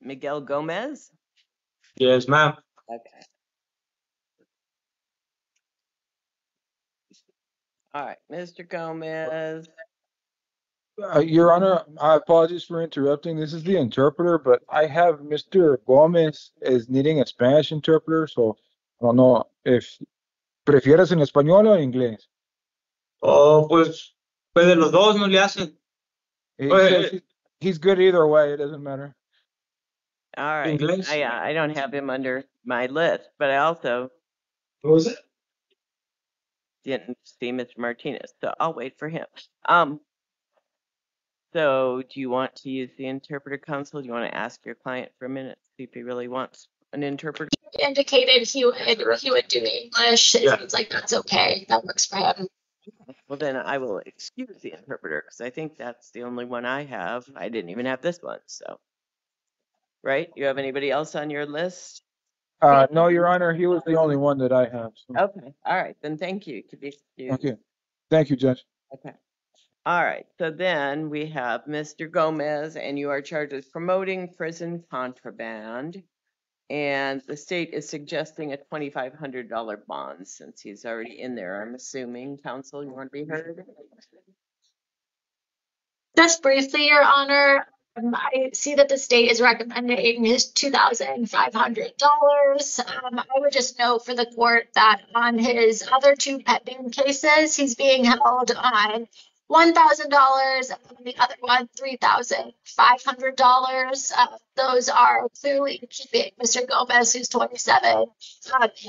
Miguel Gomez? Yes, ma'am. Okay. All right, Mr. Gomez. Your Honor, I apologize for interrupting. This is the interpreter, but I have Mr. Gomez is needing a Spanish interpreter, so I don't know if prefieres en español o en inglés. Oh, pues de los dos no le hacen. He Pues, says he's good either way. It doesn't matter. All right. Inglés. I don't have him under my list, but I also What was it? didn't see Mr. Martinez, so I'll wait for him. So do you want to use the interpreter console? Do you want to ask your client for a minute, see if he really wants an interpreter? Indicated he would do English. It seems like that's okay. That works for him. Well, then I will excuse the interpreter because I think that's the only one I have. I didn't even have this one, so. Right? You have anybody else on your list? No, Your Honor, he was the only one that I have. So. Okay. All right. Then thank you to be excused. Okay. Thank you, Judge. Okay. All right. So then we have Mr. Gomez, and you are charged with promoting prison contraband. And the state is suggesting a $2,500 bond since he's already in there. I'm assuming, counsel, you want to be heard? Just briefly, Your Honor, I see that the state is recommending his $2,500. I would just note for the court that on his other two pending cases, he's being held on $1,000, and the other one $3,500. Those are clearly keeping Mr. Gomez, who's 27,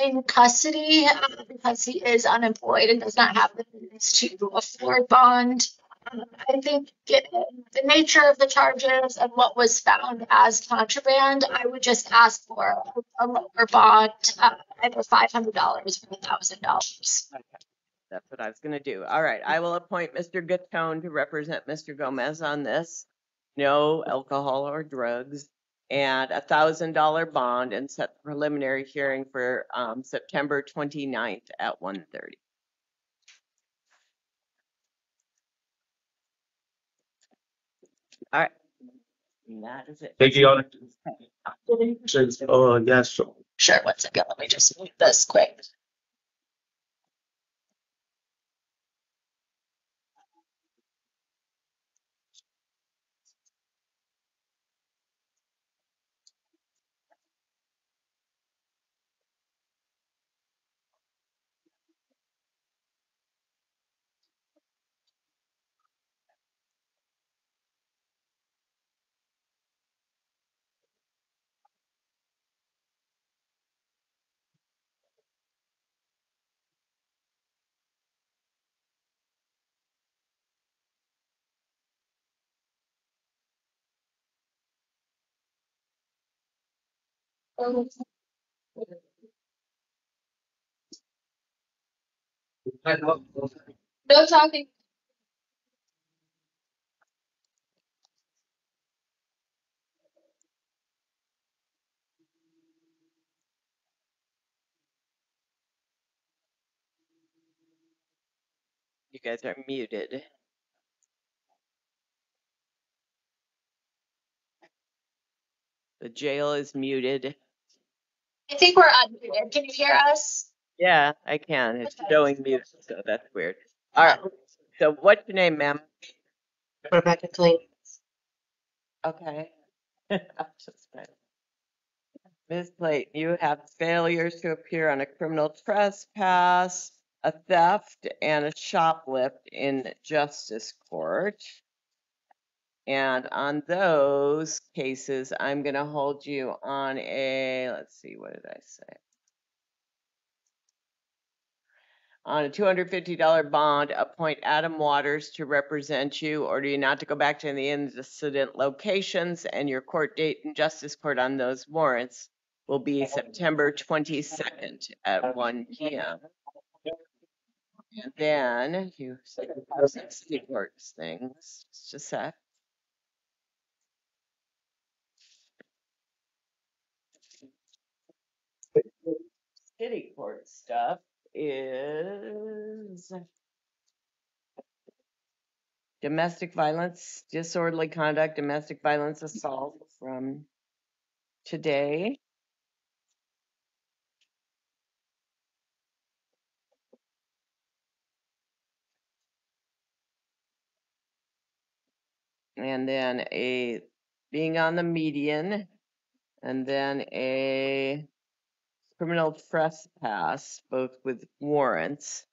in custody because he is unemployed and does not have the means to afford bond. I think given the nature of the charges and what was found as contraband, I would just ask for a lower bond, either $500 or $1,000. Okay. That's what I was going to do. All right. I will appoint Mr. Gatone to represent Mr. Gomez on this. No alcohol or drugs, and a $1,000 bond, and set the preliminary hearing for September 29th at 1:30. All right. And that is it. Thank you, Your Honor. Oh, yes. Sure, one second. Let me just move this quick. No talking. You guys are muted. The jail is muted. I think we're unmuted. Can you hear us? Yeah, I can. It's Okay. showing mute, so that's weird. All right. So what's your name, ma'am? Rebecca Clayton. Okay. Just fine. Ms. Clayton, you have failures to appear on a criminal trespass, a theft, and a shoplift in justice court. And on those cases, I'm going to hold you on a, let's see, what did I say? On a $250 bond, appoint Adam Waters to represent you, order you not to go back to the incident locations, and your court date in justice court on those warrants will be September 22nd at 1 p.m. And then you have some city court things. Just a sec. City court stuff is domestic violence, disorderly conduct, domestic violence assault from today. And then a being on the median, and then a criminal trespass, both with warrants.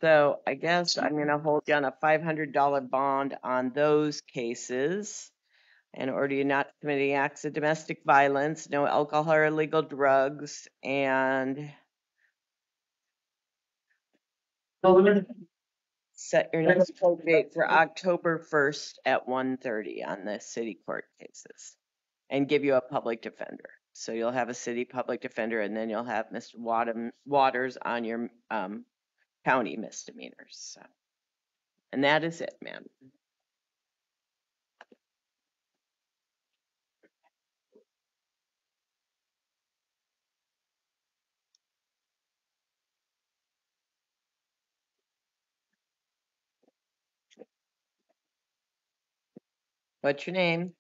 So I guess I'm gonna hold you on a $500 bond on those cases. And order you not to commit any acts of domestic violence, no alcohol or illegal drugs, and set your next court date for October 1st at 1:30 on the city court cases. And give you a public defender. So you'll have a city public defender, and then you'll have Mr. Waters on your county misdemeanors. So. And that is it, ma'am. What's your name?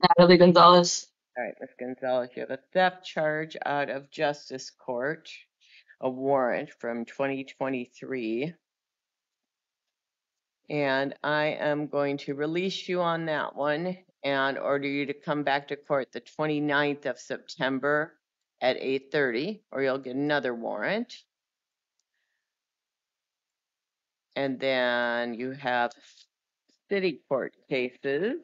Natalie Gonzalez. All right, Ms. Gonzalez, you have a theft charge out of justice court, a warrant from 2023. And I am going to release you on that one and order you to come back to court the 29th of September at 8:30, or you'll get another warrant. And then you have city court cases,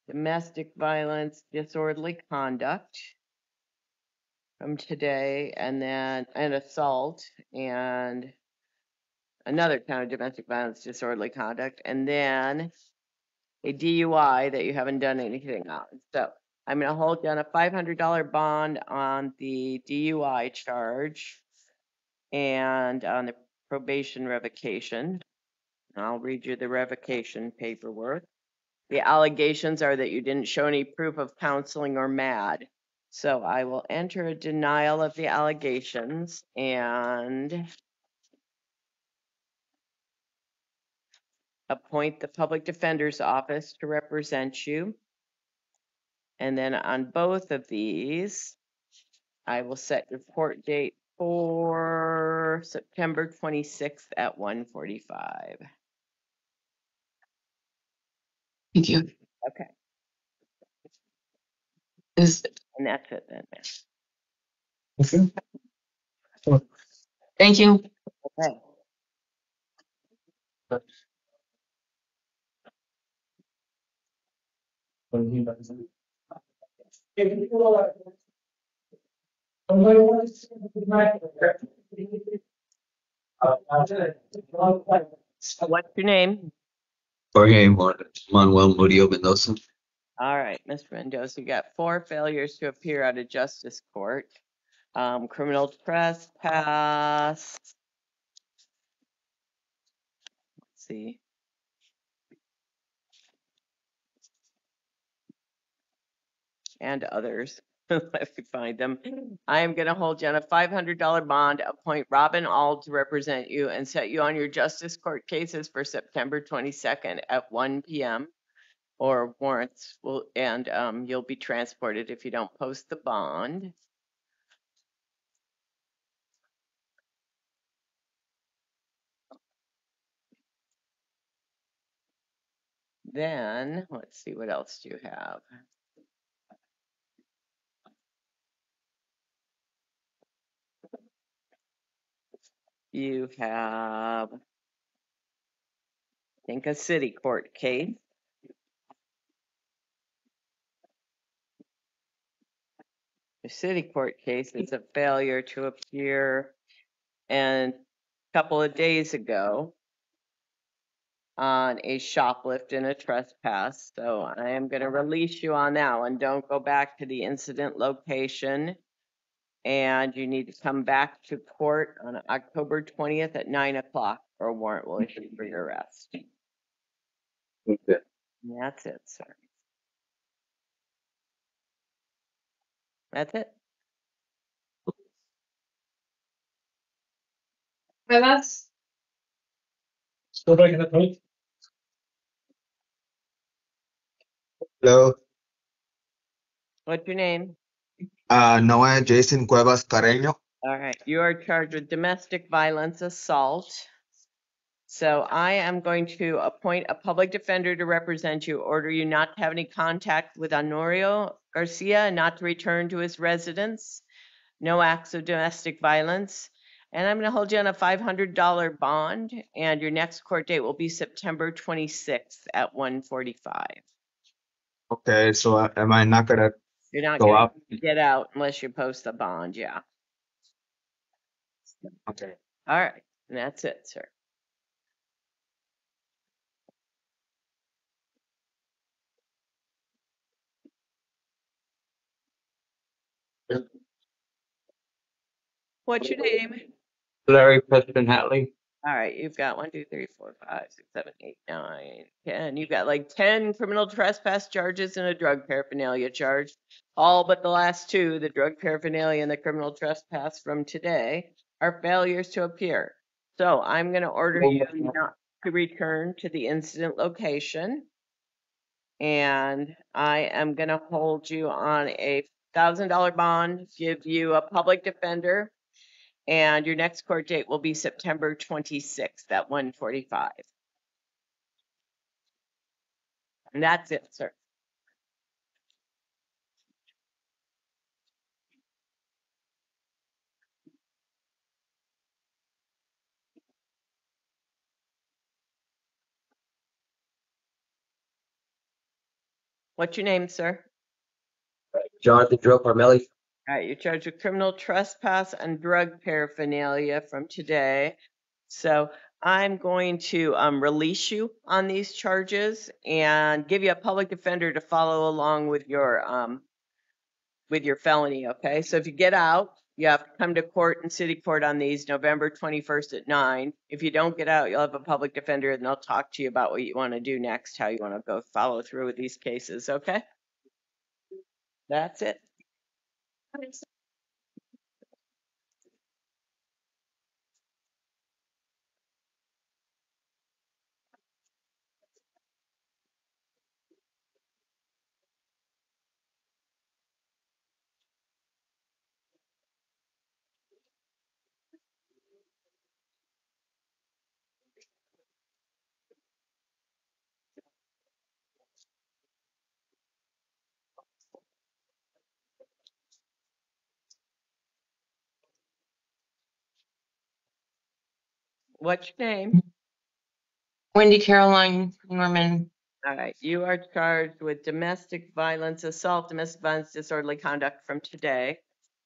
domestic violence, disorderly conduct from today, and then an assault and another kind of domestic violence, disorderly conduct, and then a DUI that you haven't done anything on. So I'm going to hold down a $500 bond on the DUI charge and on the probation revocation. I'll read you the revocation paperwork. The allegations are that you didn't show any proof of counseling or MAD. So I will enter a denial of the allegations and appoint the public defender's office to represent you. And then on both of these, I will set your court date for September 26th at 1:45. Thank you. Okay, and that's it then. Thank you. Okay. What's your name? Jorge Manuel Murillo Mendoza. All right, Mr. Mendoza, you got 4 failures to appear out of justice court. Criminal trespass. Let's see. And others. Let me find them. I am going to hold you on a $500 bond, appoint Robin Auld to represent you, and set you on your justice court cases for September 22nd at 1 p.m. or warrants will, and you'll be transported if you don't post the bond. Then, let's see, what else do you have? You have, I think, a city court case. The city court case is a failure to appear, and a couple of days ago on a shoplift and a trespass. So I am going to release you on that one. Don't go back to the incident location. And you need to come back to court on October 20th at 9 o'clock, or a warrant will issue for your arrest. Okay. And that's it, sir. That's it. Buenas. Hello. What's your name? Noe Jason Cuevas Carreño. All right, you are charged with domestic violence assault. So I am going to appoint a public defender to represent you, order you not to have any contact with Honorio Garcia, not to return to his residence, no acts of domestic violence. And I'm going to hold you on a $500 bond, and your next court date will be September 26th at 1:45. Okay, so am I not gonna You're not go going out? to get out unless you post the bond, yeah. Okay. All right, and that's it, sir. What's your name? Larry Preston Hatley. All right, you've got 1, 2, 3, 4, 5, 6, 7, 8, 9, 10. You've got like 10 criminal trespass charges and a drug paraphernalia charge. All but the last two, the drug paraphernalia and the criminal trespass from today, are failures to appear. So I'm going to order you not to return to the incident location. And I am going to hold you on a $1,000 bond, give you a public defender, and your next court date will be September 26th at 1:45. And that's it, sir. What's your name, sir? Jonathan Joe Carmelli. All right, you're charged with criminal trespass and drug paraphernalia from today. So I'm going to release you on these charges and give you a public defender to follow along with your felony, okay? So if you get out, you have to come to court and city court on these November 21st at 9. If you don't get out, you'll have a public defender and they'll talk to you about what you want to do next, how you want to go follow through with these cases, okay? That's it. What's your name? Wendy Caroline Norman. All right, you are charged with domestic violence assault, domestic violence disorderly conduct from today.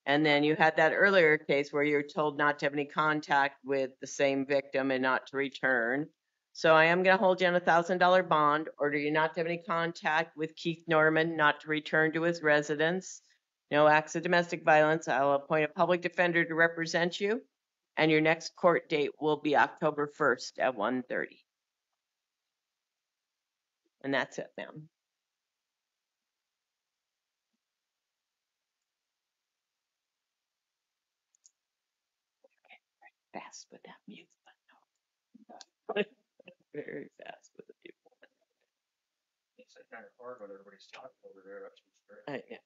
And then you had that earlier case where you're told not to have any contact with the same victim and not to return. So I am going to hold you on a $1,000 bond, order you not to have any contact with Keith Norman, not to return to his residence. No acts of domestic violence. I'll appoint a public defender to represent you. And your next court date will be October 1st at 1:30. And that's it, ma'am. Fast with that mute button. Very fast with the mute button. It's kind of hard when everybody's talking over there. Yeah.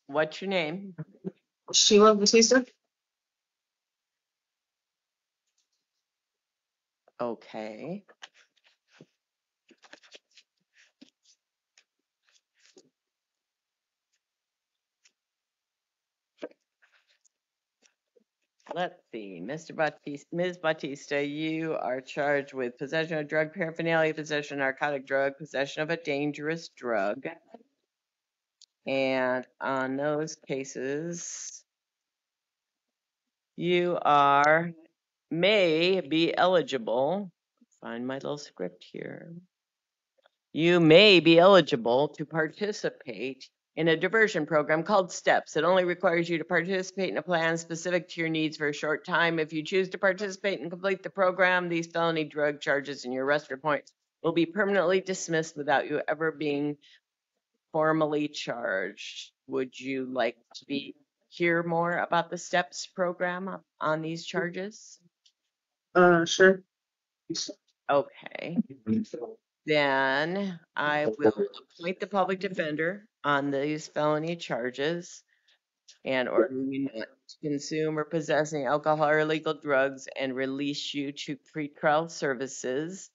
What's your name? Sheila Batista. Okay. Let's see, Mr. Batista, Ms. Batista, you are charged with possession of drug paraphernalia, possession of narcotic drug, possession of a dangerous drug. And on those cases, you may be eligible. Find my little script here. you may be eligible to participate in a diversion program called STEPS. It only requires you to participate in a plan specific to your needs for a short time. If you choose to participate and complete the program, these felony drug charges and your arrest points will be permanently dismissed without you ever being formally charged. Would you like to hear more about the STEPS program on these charges? Sure. Okay. Then I will appoint the public defender on these felony charges and order you not to consume or possess any alcohol or illegal drugs and release you to pretrial services.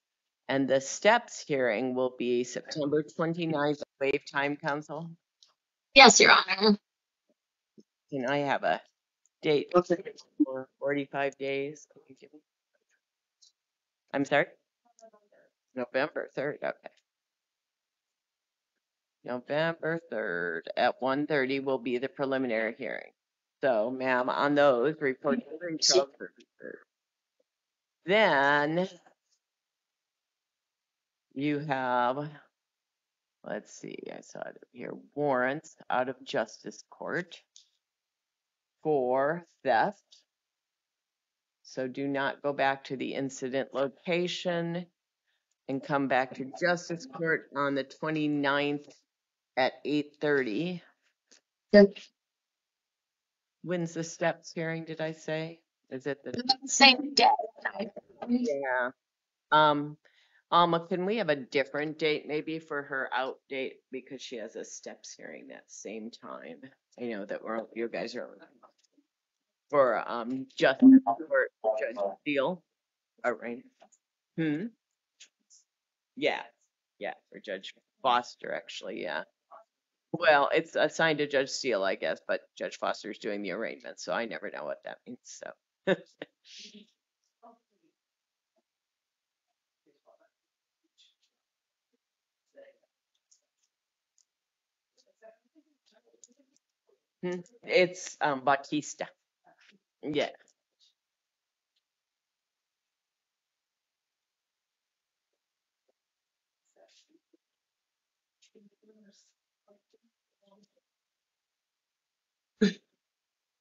And the STEPS hearing will be September 29th, waive time, council. Yes, Your Honor. Can I have a date Okay. for 45 days? I'm sorry? November 3rd, okay. November 3rd at 1:30 will be the preliminary hearing. So, ma'am, on those, report to the trial services. Then you have, let's see, I saw it here, warrants out of justice court for theft. So do not go back to the incident location and come back to justice court on the 29th at 8:30. When's the STEPS hearing, did I say? Is it the, Same day. yeah. Alma, can we have a different date maybe for her out date because she has a STEPS hearing that same time? I know that you guys are for justice for Judge Steele. All right. Yeah. Yeah, for Judge Foster actually, yeah. Well, it's assigned to Judge Steele, I guess, but Judge Foster's doing the arraignment, so I never know what that means. So it's Batista. Yeah.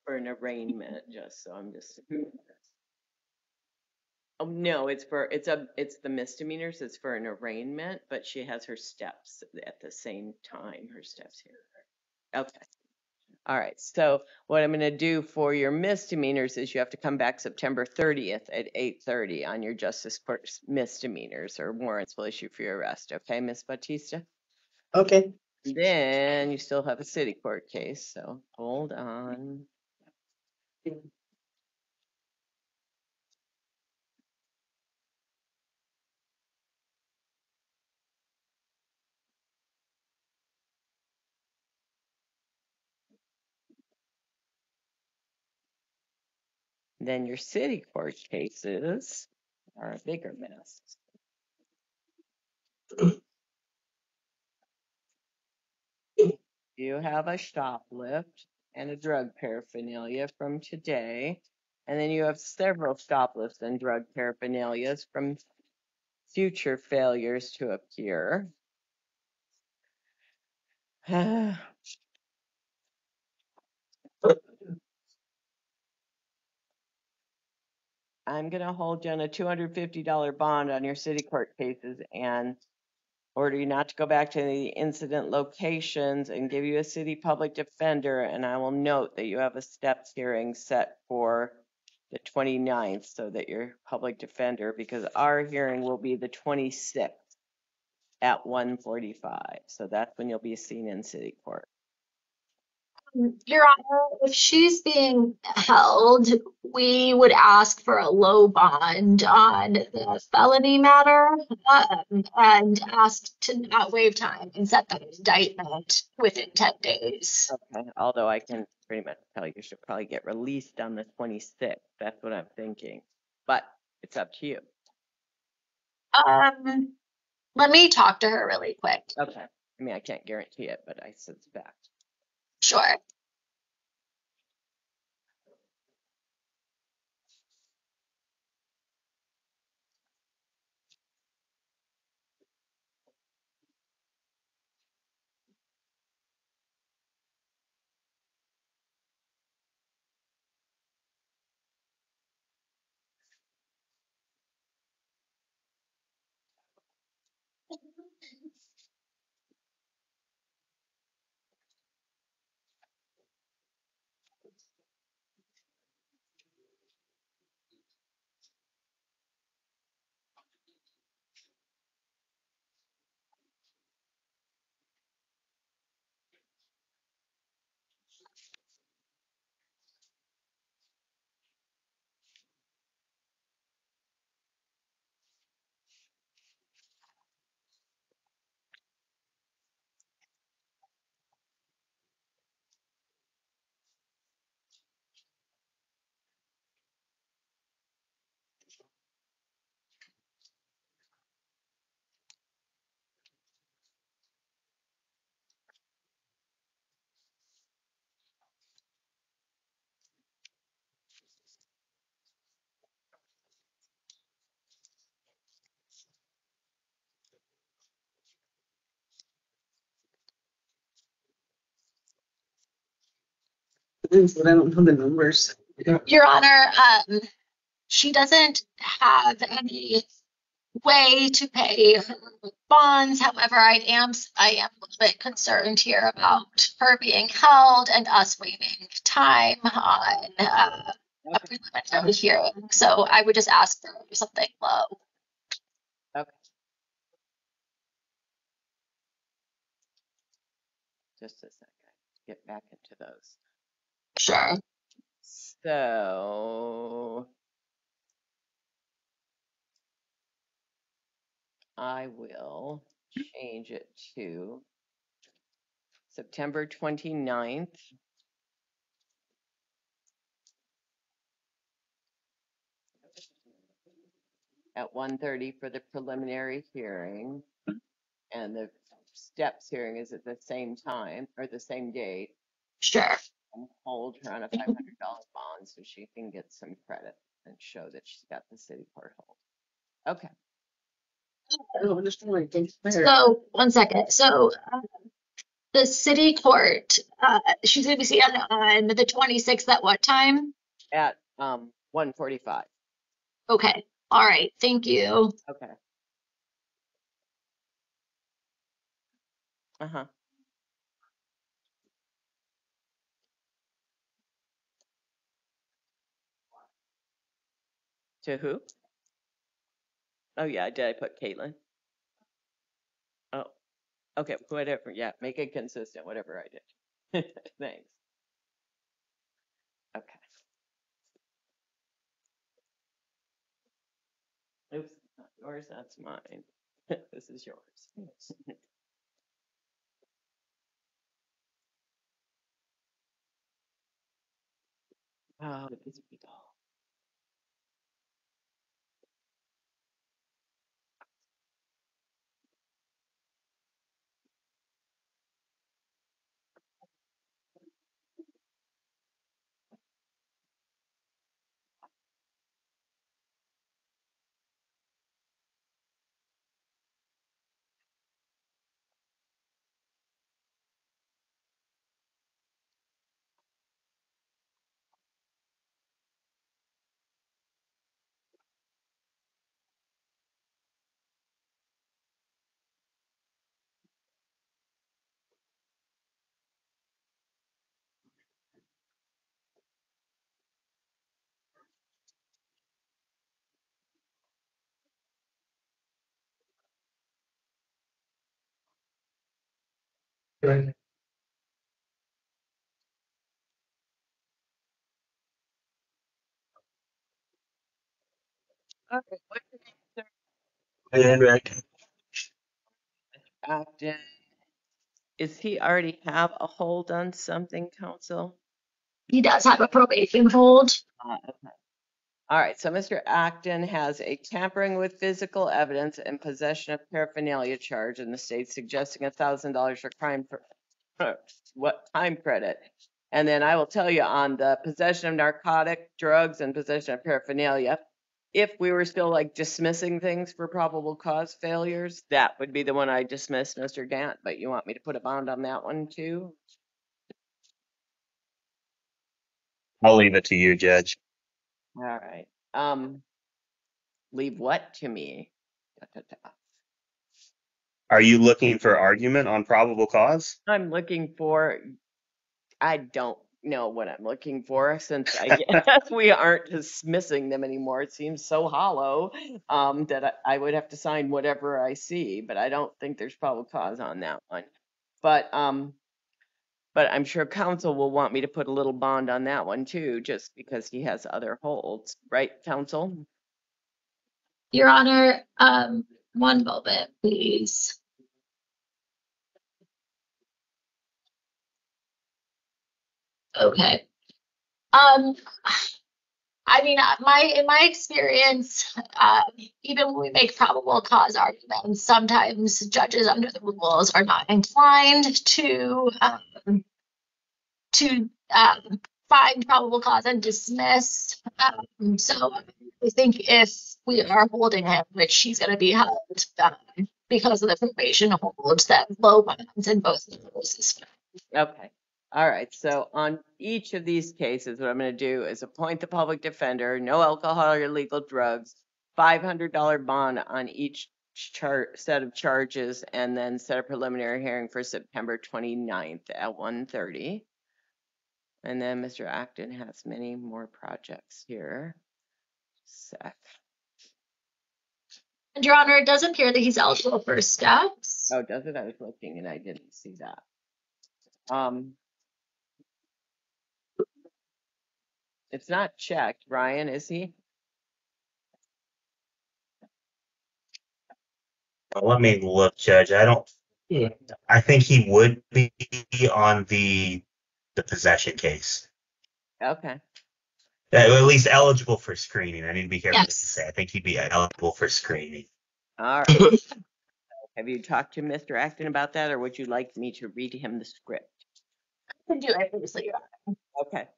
For an arraignment, just so I'm just. Oh no, it's the misdemeanors. It's for an arraignment, but she has her steps at the same time. Her steps here. Okay. All right. So what I'm going to do for your misdemeanors is you have to come back September 30th at 8:30 on your justice court misdemeanors or warrants will issue for your arrest. Okay, Miss Batista? Okay. Then you still have a city court case, so hold on. Then your city court cases are a bigger mess. You have a shoplift and a drug paraphernalia from today. And then you have several shoplifts and drug paraphernalias from future failures to appear. I'm going to hold you on a $250 bond on your city court cases and order you not to go back to the incident locations and give you a city public defender. And I will note that you have a steps hearing set for the 29th so that your public defender, because our hearing will be the 26th at 1:45. So that's when you'll be seen in city court. Your Honor, if she's being held, we would ask for a low bond on the felony matter and ask to not waive time and set that indictment within 10 days. Okay, although I can pretty much tell you should probably get released on the 26th. That's what I'm thinking. But it's up to you. Let me talk to her really quick. Okay. I mean, I can't guarantee it, but I suspect. Sure. But I don't know the numbers. Your Honor, she doesn't have any way to pay her bonds. However, I am a little bit concerned here about her being held and us waiving time on a preliminary hearing. So I would just ask for something low. Okay. Just a second. Get back into those. Sure. So I will change it to September 29th at 1:30 for the preliminary hearing. And the steps hearing is at the same time or the same date. Sure. And hold her on a $500 bond so she can get some credit and show that she's got the city court hold. Okay. I don't understand why it fair. So 1 second. So the city court, she's going to be seen on the 26th at what time? At 1:45. Okay. All right. Thank you. Okay. Uh-huh. To who? Oh yeah, did I put Caitlin? Oh, okay, whatever. Yeah, make it consistent, whatever I did. Thanks. Okay. Oops, not yours, that's mine. This is yours. Oh, these people. Right. Okay, what's your name, Henry. sir? Acton. Is he already have a hold on something, council? He does have a probation hold. Okay. All right, so Mr. Acton has a tampering with physical evidence and possession of paraphernalia charge in the state, suggesting $1,000 for crime for what time credit. And then I will tell you on the possession of narcotic drugs and possession of paraphernalia, if we were still like dismissing things for probable cause failures, that would be the one I dismissed, Mr. Gant. But you want me to put a bond on that one too? I'll leave it to you, Judge. All right. Leave what to me? Da, da, da. Are you looking for argument on probable cause? I'm looking for, I don't know what I'm looking for since I guess we aren't dismissing them anymore. It seems so hollow that I would have to sign whatever I see, but I don't think there's probable cause on that one. But I'm sure council will want me to put a little bond on that one too, just because he has other holds, right, council? Your Honor, 1 moment, please. Okay. I mean, in my experience, even when we make probable cause arguments, sometimes judges under the rules are not inclined to find probable cause and dismiss. So I think if we are holding him, which he's going to be held because of the probation holds, that low bonds in both of those is fine. Okay. All right, so on each of these cases, what I'm going to do is appoint the public defender, no alcohol or illegal drugs, $500 bond on each set of charges, and then set a preliminary hearing for September 29th at 1:30. And then Mr. Acton has many more projects here. Sec. And Your Honor, it does appear that he's eligible for steps. Oh, does it? I was looking and I didn't see that. It's not checked. Ryan, is he? Let me look, Judge. I think he would be on the possession case. Okay. At least eligible for screening. I need to be careful what to Yes. say. I think he'd be eligible for screening. All right. Have you talked to Mr. Acton about that, or would you like me to read him the script? I can do it previously, Your Honor. Okay.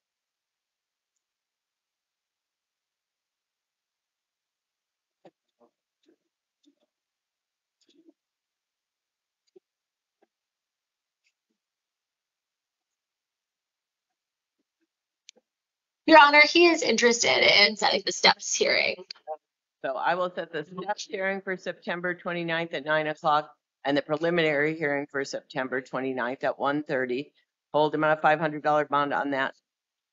Your Honor, he is interested in setting the steps hearing. So I will set the steps hearing for September 29th at 9 o'clock and the preliminary hearing for September 29th at 1:30. Hold him on a $500 bond on that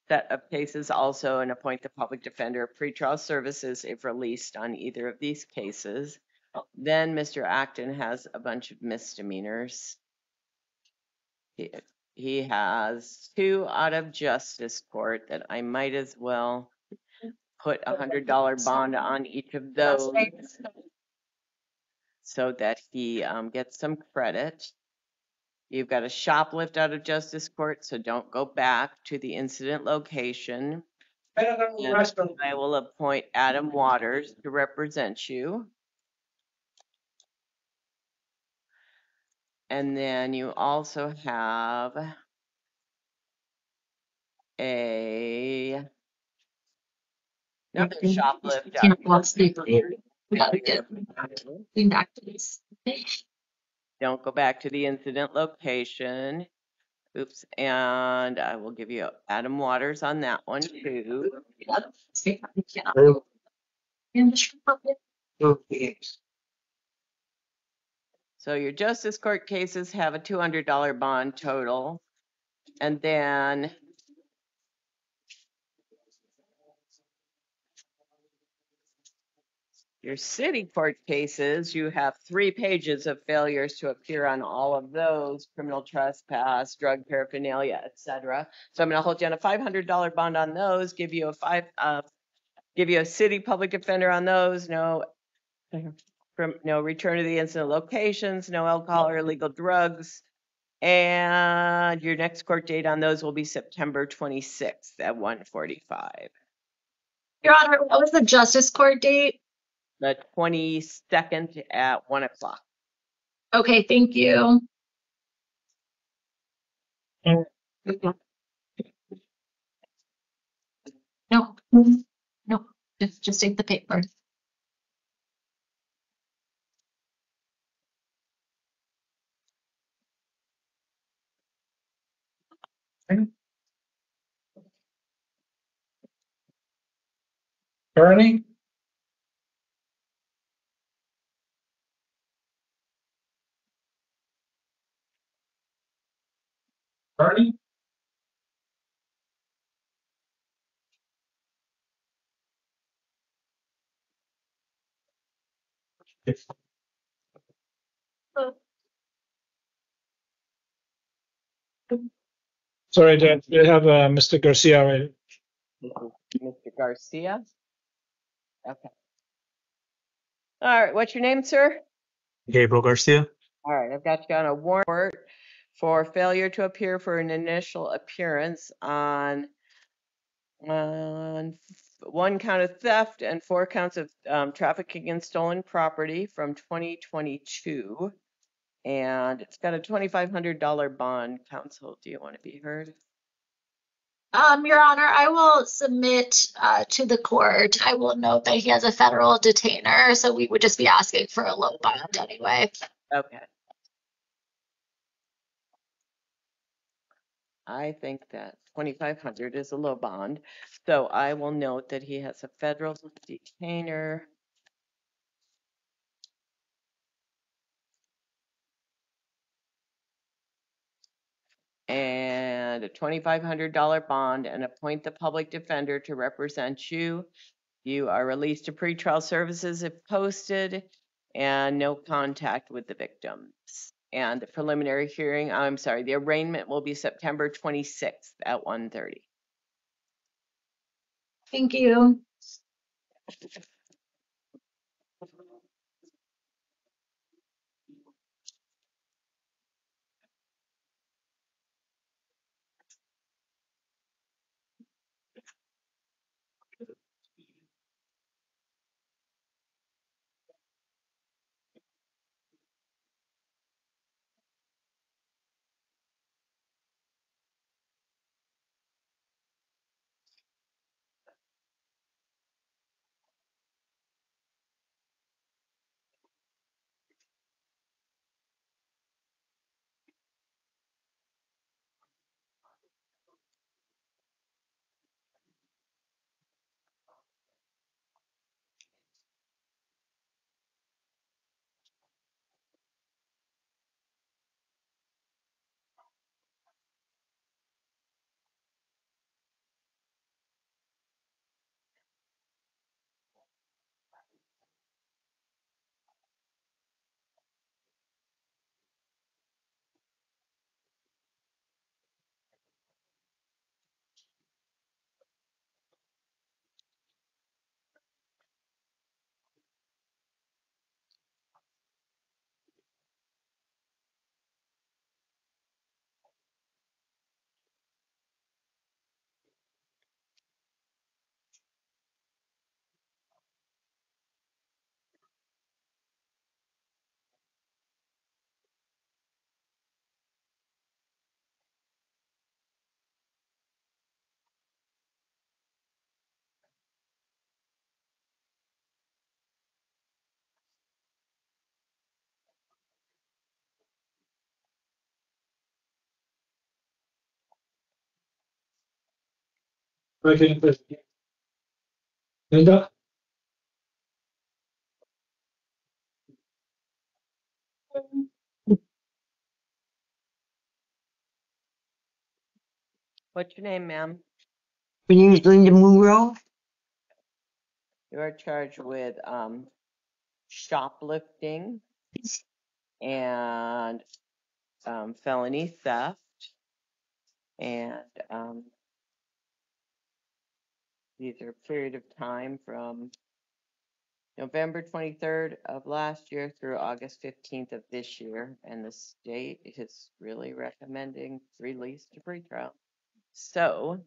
set of cases also, and appoint the public defender pretrial services if released on either of these cases. Then Mr. Acton has a bunch of misdemeanors. He has 2 out of justice court that I might as well put $100 bond on each of those so that he gets some credit. You've got a shoplift out of justice court, so don't go back to the incident location. And I will appoint Adam Waters to represent you. And then you also have another shoplift out Don't go back to the incident location. Oops, and I will give you Adam Waters on that one too. So your justice court cases have a $200 bond total. And then your city court cases, you have 3 pages of failures to appear on all of those: criminal trespass, drug paraphernalia, etc. So I'm going to hold you on a $500 bond on those, give you a city public defender on those, no return to the incident locations, no alcohol or illegal drugs. And your next court date on those will be September 26th at 1:45. Your Honor, what was the justice court date? The 22nd at 1 o'clock. Okay, thank you. No, no, just take the paper. Bernie? Bernie? Sorry, Dad. We have Mr. Garcia already. Mr. Garcia? Okay. All right, what's your name, sir? Gabriel Garcia. All right, I've got you on a warrant for failure to appear for an initial appearance on 1 count of theft and 4 counts of trafficking in stolen property from 2022. And it's got a $2,500 bond. Counsel, do you want to be heard? Your Honor, I will submit to the court. I will note that he has a federal detainer, so we would just be asking for a low bond anyway. Okay. I think that 2,500 is a low bond. So I will note that he has a federal detainer. And a $2,500 bond, and appoint the public defender to represent you. You are released to pretrial services if posted, and no contact with the victims. And the preliminary hearing, I'm sorry, the arraignment will be September 26th at 1:30. Thank you. Okay, Linda? What's your name, ma'am? My name is Linda Munro. You are charged with shoplifting and felony theft, and these are a period of time from November 23rd of last year through August 15th of this year, and the state is really recommending release to pretrial. So,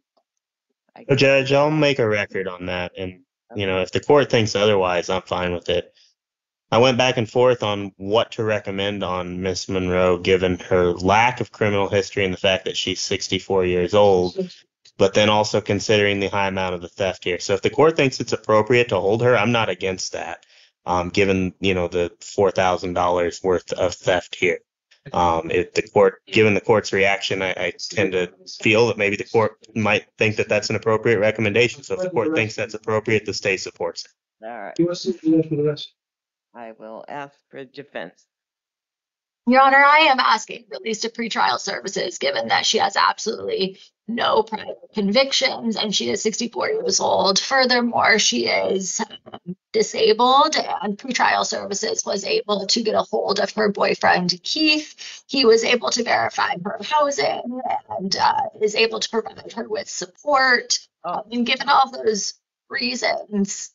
I So, guess, Judge, I'll make a record on that, and okay. if the court thinks otherwise, I'm fine with it. I went back and forth on what to recommend on Miss Monroe, given her lack of criminal history and the fact that she's 64 years old, but then also considering the high amount of the theft here. So if the court thinks it's appropriate to hold her, I'm not against that, given, the $4,000 worth of theft here. If the court, given the court's reaction, I tend to feel that maybe the court might think that that's an appropriate recommendation. So if the court thinks that's appropriate, the state supports it. All right, You want to see for the rest? I will ask for defense. Your Honor, I am asking release to pretrial services, given that she has absolutely no prior convictions and she is 64 years old. Furthermore, she is disabled, and pretrial services was able to get a hold of her boyfriend, Keith. He was able to verify her housing and is able to provide her with support. And given all those reasons,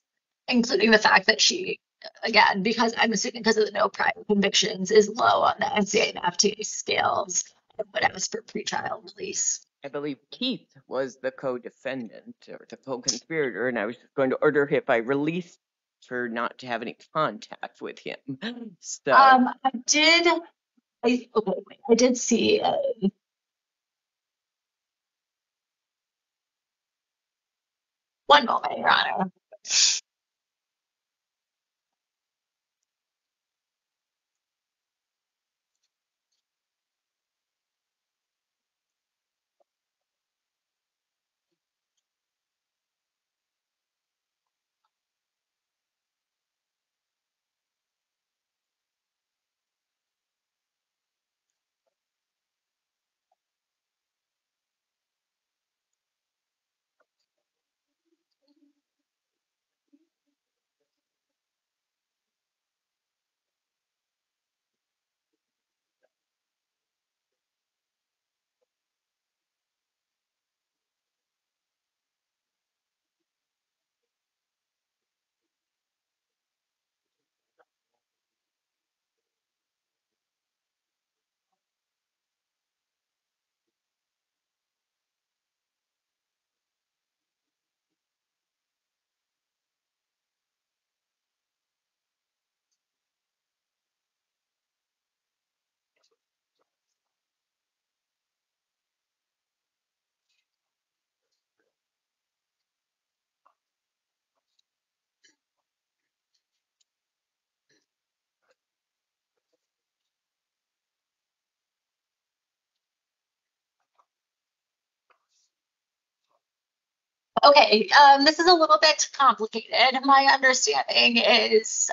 including the fact that she, again, because I'm assuming because of the no prior convictions, is low on the NCA and FTA scales, I would ask for pretrial release. I believe Keith was the co-defendant or the co-conspirator, and I was going to order him by release for not to have any contact with him. So, I did see one moment, Your Honor. Okay, this is a little bit complicated. My understanding is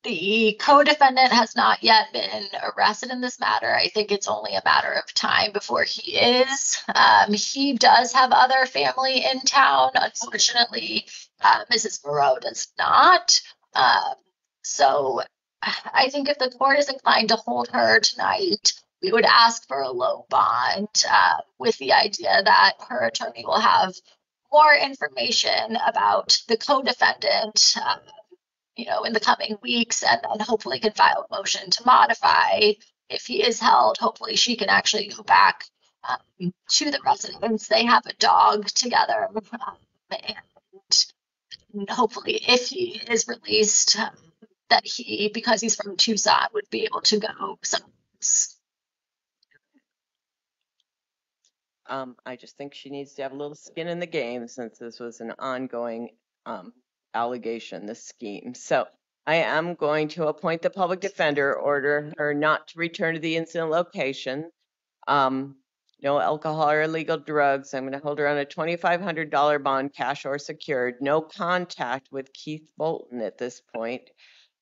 the co-defendant has not yet been arrested in this matter. I think it's only a matter of time before he is. He does have other family in town. Unfortunately, Mrs. Moreau does not. So I think if the court is inclined to hold her tonight, we would ask for a low bond with the idea that her attorney will have more information about the co-defendant in the coming weeks, and then hopefully can file a motion to modify. If he is held, hopefully she can actually go back to the residence. They have a dog together, and hopefully if he is released, that he, because he's from Tucson, would be able to go somewhere else. I just think she needs to have a little skin in the game since this was an ongoing allegation, this scheme. So I am going to appoint the public defender, order her not to return to the incident location. No alcohol or illegal drugs. I'm going to hold her on a $2,500 bond, cash or secured. No contact with Keith Bolton at this point.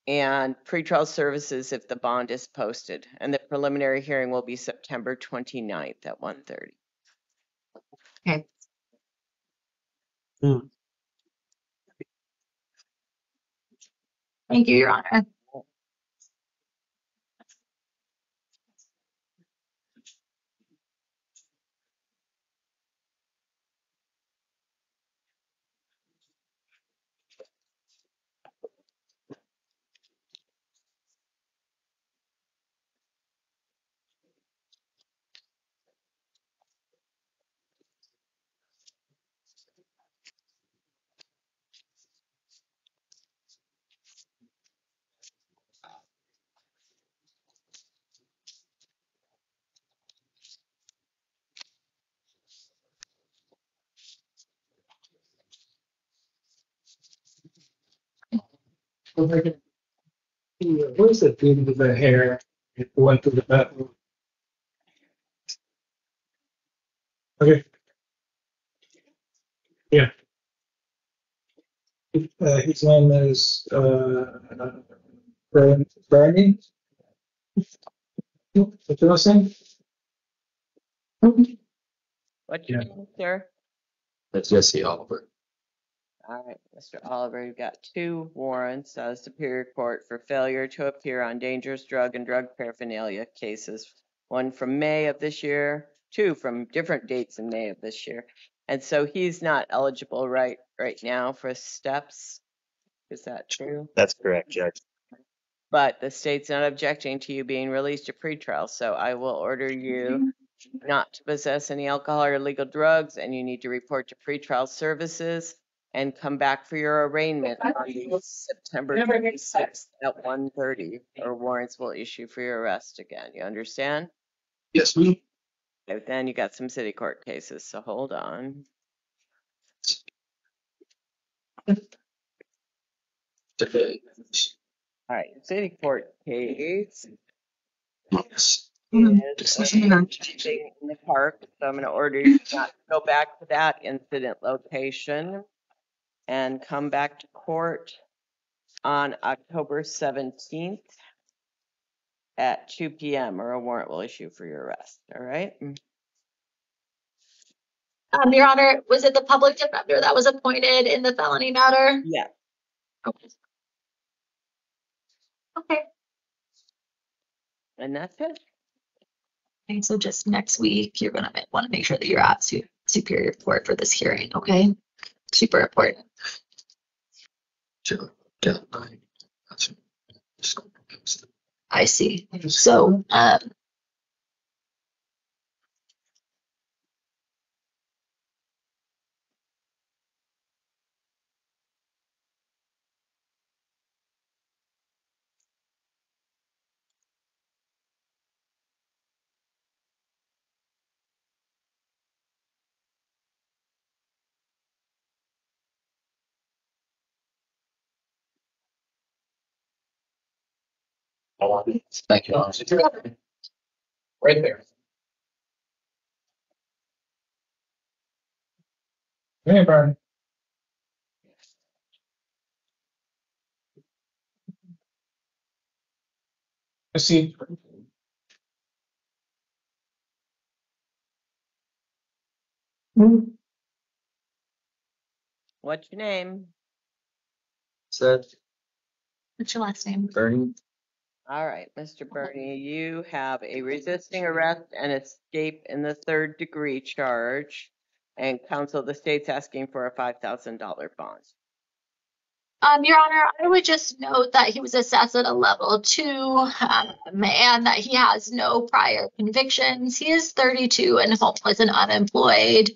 And pretrial services if the bond is posted. And the preliminary hearing will be September 29th at 1:30. Okay. Thank you, Your Honor. What is it doing to the hair? It went to the bathroom. Okay. Yeah. His name is Bernie. What's your last name? What's your name, sir? That's Jesse Oliver. All right, Mr. Oliver, you've got 2 warrants out of Superior Court for failure to appear on dangerous drug and drug paraphernalia cases. 1 from May of this year, 2 from different dates in May of this year. And so he's not eligible right now for steps. Is that true? That's correct, Judge. But the state's not objecting to you being released to pretrial, so I will order you not to possess any alcohol or illegal drugs, and you need to report to pretrial services and come back for your arraignment on September 26th at 1:30, or warrants will issue for your arrest again. You understand? Yes, ma'am. Okay, then you got some city court cases, so hold on. Okay. All right, city court case Yes. is in the park, so I'm going to order you not to go back to that incident location and come back to court on October 17th at 2 p.m. or a warrant will issue for your arrest. All right? Your Honor, was it the public defender that was appointed in the felony matter? Yeah. Okay. Okay. And that's it. Okay, so just next week, you're gonna want to make sure that you're at Superior Court for this hearing, okay? Super important. Sure. Yeah. I see. So, Thank you. Right there. Hey, Brian. Proceed. What's your name? Said What's your last name? Bernie. All right, Mr. Bernie, you have a resisting arrest and escape in the third degree charge. And counsel, the state's asking for a $5,000 bond. Your Honor, I would just note that he was assessed at a level 2, and that he has no prior convictions. He is 32 and homeless and unemployed.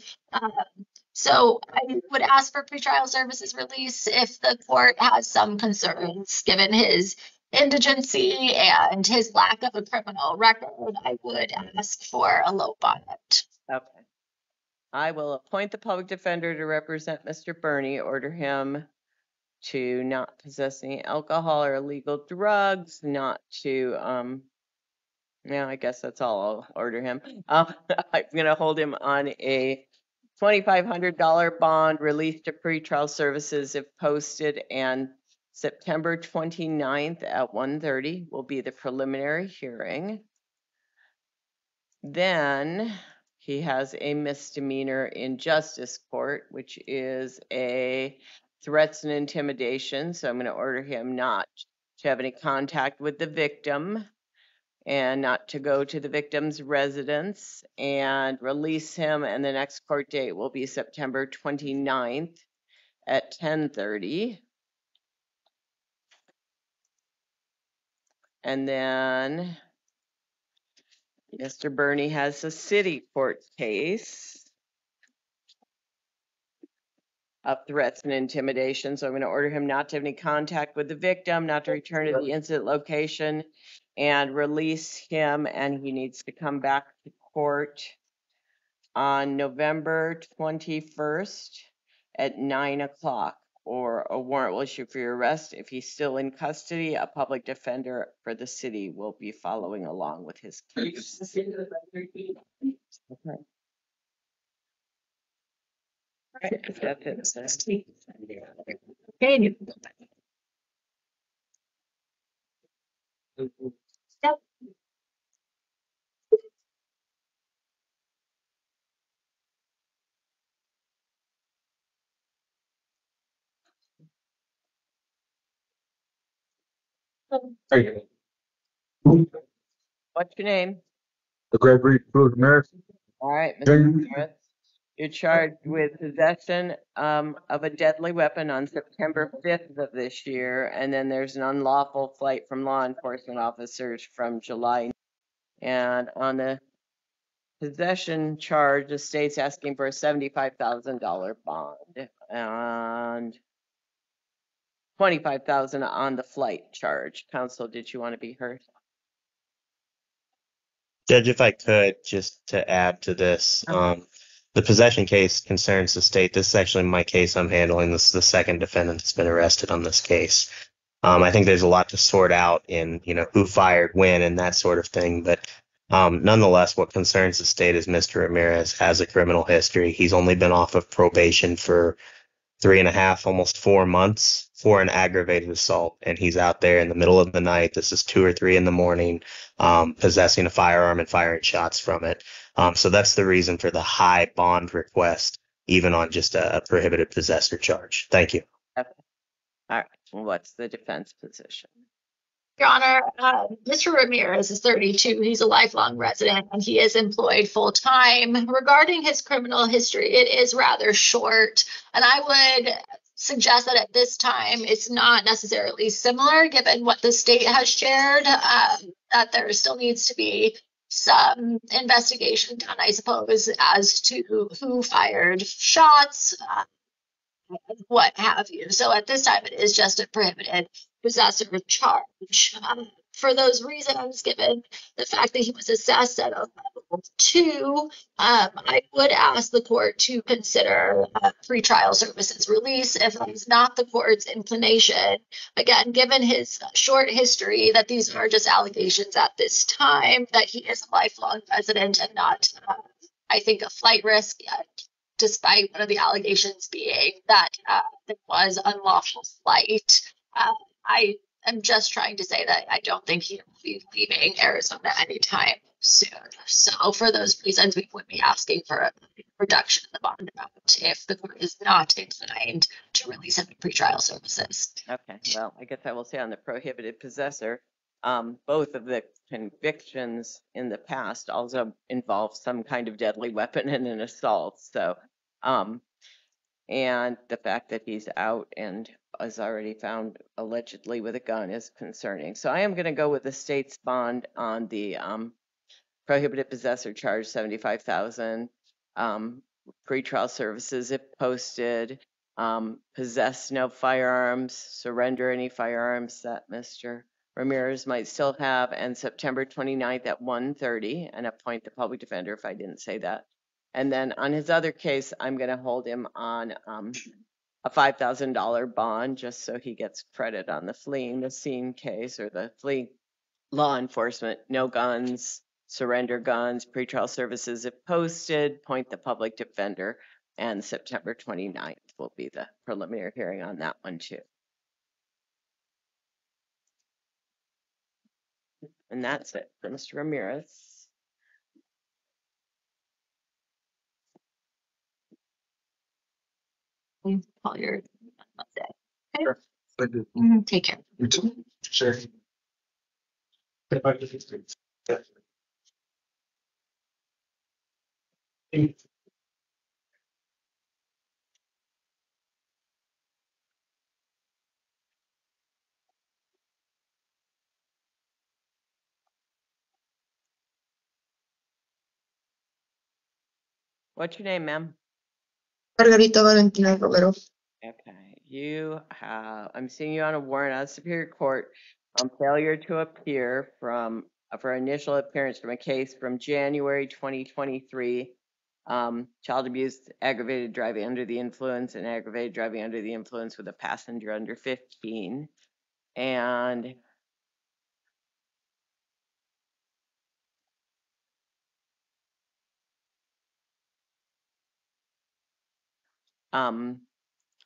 So I would ask for pretrial services release if the court has some concerns, given his indigency and his lack of a criminal record. I would ask for a low bond. Okay. I will appoint the public defender to represent Mr. Bernie, order him to not possess any alcohol or illegal drugs, not to, yeah, I guess that's all I'll order him. I'm gonna hold him on a $2,500 bond, released to pretrial services if posted, and September 29th at 1:30 will be the preliminary hearing. Then he has a misdemeanor in justice court, which is a threats and intimidation. So I'm going to order him not to have any contact with the victim and not to go to the victim's residence, and release him. And the next court date will be September 29th at 10:30. And then Mr. Bernie has a city court case of threats and intimidation. So I'm going to order him not to have any contact with the victim, not to return to the incident location, and release him. And he needs to come back to court on November 21st at 9 o'clock, or a warrant will issue for your arrest. If he's still in custody, a public defender for the city will be following along with his case. Okay. That's it, sir. Okay. Yep. Hey, What's your name? the Gregory Food Nurse. All right, Mr. Jane. Smith. You're charged with possession of a deadly weapon on September 5th of this year, and then there's an unlawful flight from law enforcement officers from July. And on the possession charge, the state's asking for a $75,000 bond and $25,000 on the flight charge. Counsel, did you want to be heard? Judge, if I could, just to add to this, the possession case concerns the state. This is actually my case I'm handling. This is the second defendant that's been arrested on this case. I think there's a lot to sort out in, who fired when and that sort of thing. But nonetheless, what concerns the state is Mr. Ramirez has a criminal history. He's only been off of probation for 3.5, almost 4 months for an aggravated assault. And he's out there in the middle of the night. This is 2 or 3 in the morning, possessing a firearm and firing shots from it. So that's the reason for the high bond request, even on just a prohibited possessor charge. Thank you. Okay. All right. What's the defense position? Your Honor, Mr. Ramirez is 32. He's a lifelong resident and he is employed full time. Regarding his criminal history, it is rather short, and I would suggest that at this time it's not necessarily similar, given what the state has shared, that there still needs to be some investigation done, I suppose, as to who fired shots, what have you. So at this time, it is just a prohibited possessor charge. For those reasons, given the fact that he was assessed at a level 2, I would ask the court to consider pretrial services release if that is not the court's inclination. Again, given his short history, that these are just allegations at this time, that he is a lifelong resident and not, I think, a flight risk yet. despite one of the allegations being that there was unlawful flight. I am just trying to say that I don't think he will be leaving Arizona anytime soon. So for those reasons, we would be asking for a reduction in the bond amount if the court is not inclined to release him in pretrial services. Okay, well, I guess I will say on the prohibited possessor, both of the convictions in the past also involve some kind of deadly weapon and an assault. So, and the fact that he's out and is already found allegedly with a gun is concerning. So I am going to go with the state's bond on the prohibited possessor charge, 75,000. Pretrial services if posted. Possess no firearms, surrender any firearms that Mr. Ramirez might still have, and September 29th at 1:30, and appoint the public defender if I didn't say that. And then on his other case, I'm going to hold him on a $5,000 bond just so he gets credit on the fleeing the scene case or the fleeing law enforcement, no guns, surrender guns, pretrial services if posted, point the public defender, and September 29th will be the preliminary hearing on that one too. And that's it for Mr. Ramirez. Call your Monday. Okay. Sure. Thank you. Take care. You too. Sure. Yeah. What's your name, ma'am? Margarita Valentina Romero. Okay, you have, I'm seeing you on a warrant out of Superior Court on failure to appear from, for initial appearance from a case from January 2023. Child abuse, aggravated driving under the influence, and aggravated driving under the influence with a passenger under 15. And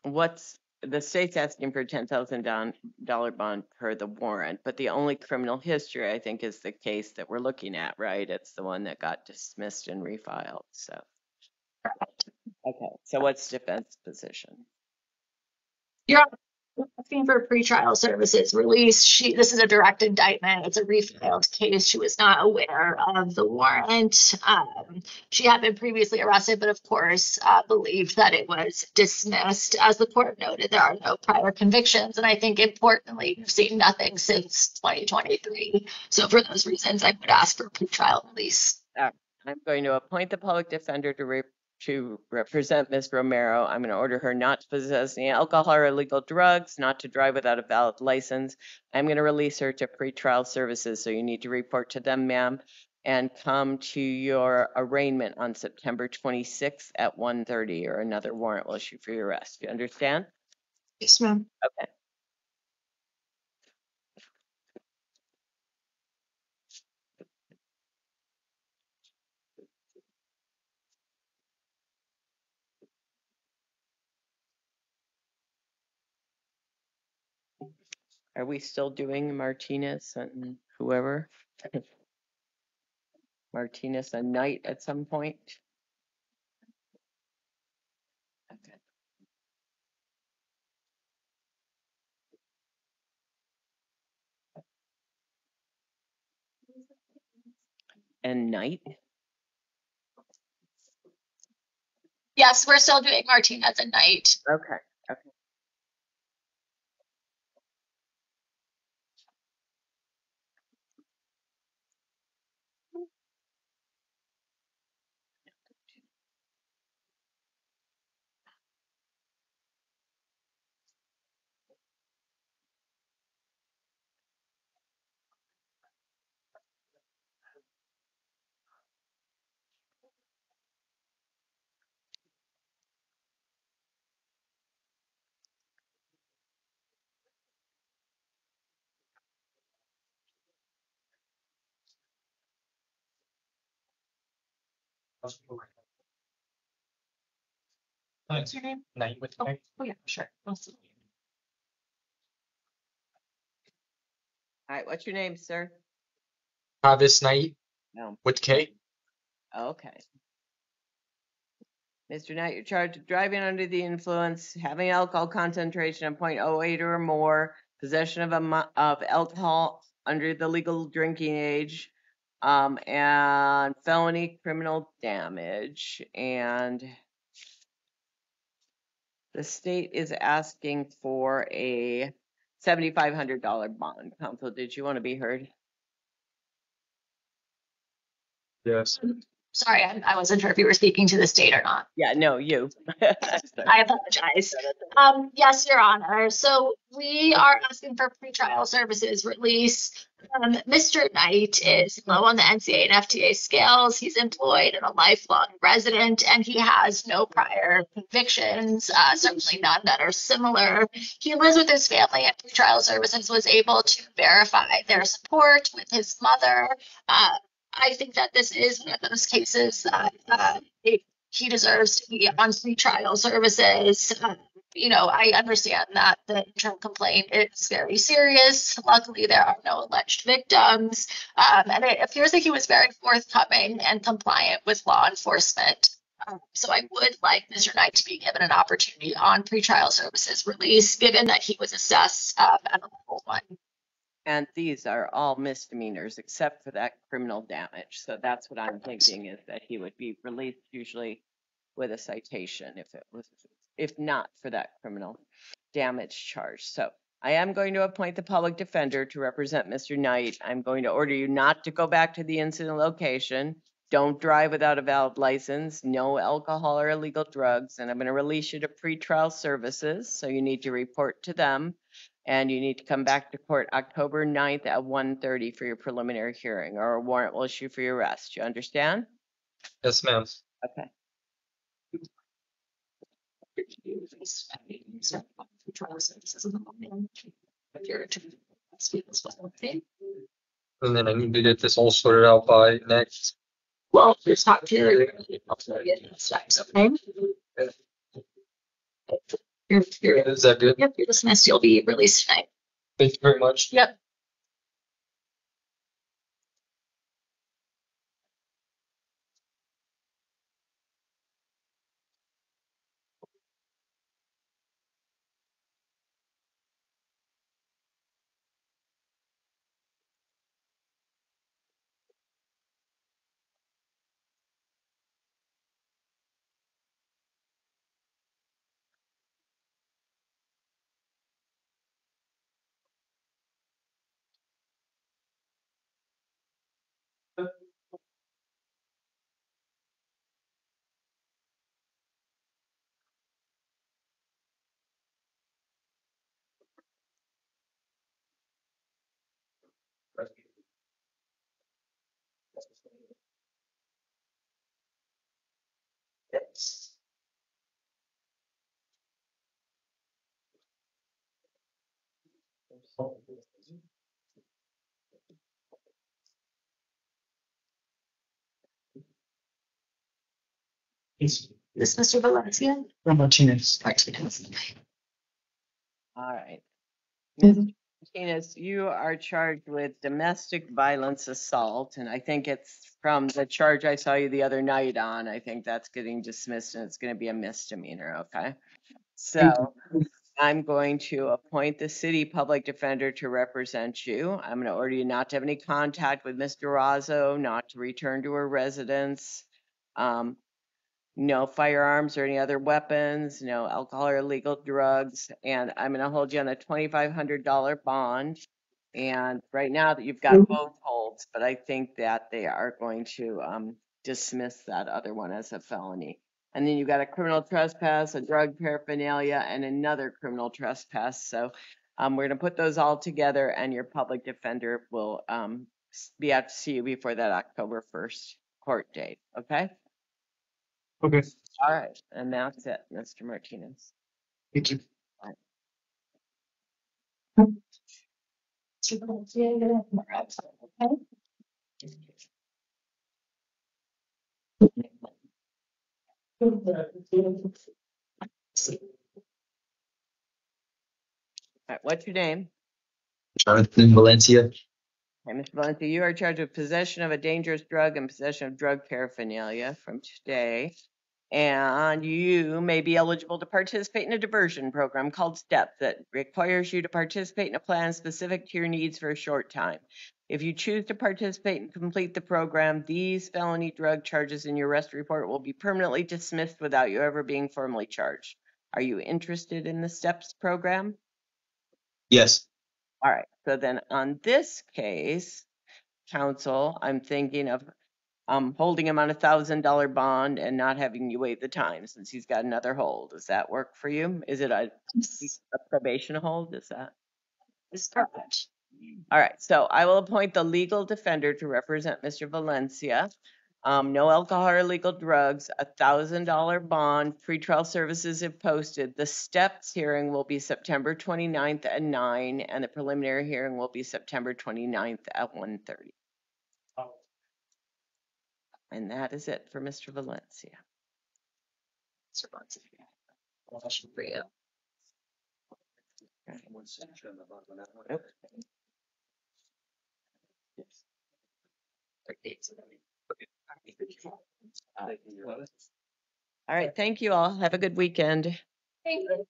what's the state's asking for $10,000 bond per the warrant, but the only criminal history I think is the case that we're looking at, right? It's the one that got dismissed and refiled. So, okay. So what's defense position? You're asking for pretrial services release. This is a direct indictment. It's a refiled case. She was not aware of the warrant. She had been previously arrested, but of course believed that it was dismissed. As the court noted, there are no prior convictions, and I think importantly, we've seen nothing since 2023. So for those reasons, I would ask for pretrial release. I'm going to appoint the public defender to represent Ms. Romero. I'm going to order her not to possess any alcohol or illegal drugs, not to drive without a valid license. I'm going to release her to pretrial services, so you need to report to them, ma'am, and come to your arraignment on September 26th at 1:30, or another warrant will issue for your arrest. You understand? Yes, ma'am. Okay. Are we still doing Martinez and whoever? Martinez and Knight at some point? Okay. And Knight? Yes, we're still doing Martinez and Knight. Okay. Okay. What's your name? Night with Oh, oh yeah, sure. Awesome. All right, what's your name, sir? Travis Knight No. with K. Okay. Mr. Knight, you're charged with driving under the influence, having alcohol concentration of 0.08 or more, possession of alcohol under the legal drinking age, and felony criminal damage. And the state is asking for a $7,500 bond. Counsel, did you want to be heard? Yes. Sorry, I wasn't sure if you were speaking to the state or not. Yeah, no, you. Sorry. I apologize. Yes, Your Honor. So we are asking for pretrial services release. Mr. Knight is low on the NCA and FTA scales. He's employed and a lifelong resident, and he has no prior convictions, certainly none that are similar. He lives with his family, and pretrial services was able to verify their support with his mother. I think that this is one of those cases that he deserves to be on pretrial services. I understand that the internal complaint is very serious. Luckily, there are no alleged victims. And it appears that he was very forthcoming and compliant with law enforcement. So I would like Mr. Knight to be given an opportunity on pretrial services release, given that he was assessed at a level 1. And these are all misdemeanors except for that criminal damage. So that's what I'm thinking, is that he would be released usually with a citation if not for that criminal damage charge. So I am going to appoint the public defender to represent Mr. Knight. I'm going to order you not to go back to the incident location. Don't drive without a valid license, no alcohol or illegal drugs, and I'm going to release you to pretrial services. So you need to report to them. And you need to come back to court October 9th at 1:30 for your preliminary hearing, or a warrant will issue for your arrest. You understand? Yes, ma'am. Okay. Pretrial services in the morning. If you're to speak as well. Okay. And then I need to get this all sorted out by next. Well, there's not period. Okay. Is that good? Yep, you're dismissed. You'll be released tonight. Thank you very much. Yep. It's This Mr. Valencia? from Martinez. Martinez. All right. Mr. Martinez, you are charged with domestic violence assault, and I think it's from the charge I saw you the other night on. I think that's getting dismissed and it's going to be a misdemeanor, okay? So I'm going to appoint the city public defender to represent you. I'm going to order you not to have any contact with Mr. Razzo, not to return to her residence. No firearms or any other weapons, no alcohol or illegal drugs, and I'm going to hold you on a $2,500 bond. And right now that you've got both holds, but I think that they are going to dismiss that other one as a felony. And then you've got a criminal trespass, a drug paraphernalia, and another criminal trespass. So we're going to put those all together, and your public defender will be out to see you before that October 1st court date. Okay? Okay. All right, and that's it, Mr. Martinez. Thank you. right, what's your name? Jonathan Valencia. Okay, Mr. Valencia, you are charged with possession of a dangerous drug and possession of drug paraphernalia from today. And you may be eligible to participate in a diversion program called STEP that requires you to participate in a plan specific to your needs for a short time. If you choose to participate and complete the program, these felony drug charges in your arrest report will be permanently dismissed without you ever being formally charged. Are you interested in the STEPS program? Yes. All right, so then on this case, counsel, I'm thinking of holding him on $1,000 bond and not having you wait the time since he's got another hold. Does that work for you? Is it a probation hold? Is that? It's perfect. All right, so I will appoint the legal defender to represent Mr. Valencia. No alcohol or illegal drugs, $1,000 bond, pretrial services if posted. The steps hearing will be September 29th at 9, and the preliminary hearing will be September 29th at 1:30. And that is it for Mr. Valencia. For you. Nope. All right, thank you all. Have a good weekend. Thank you.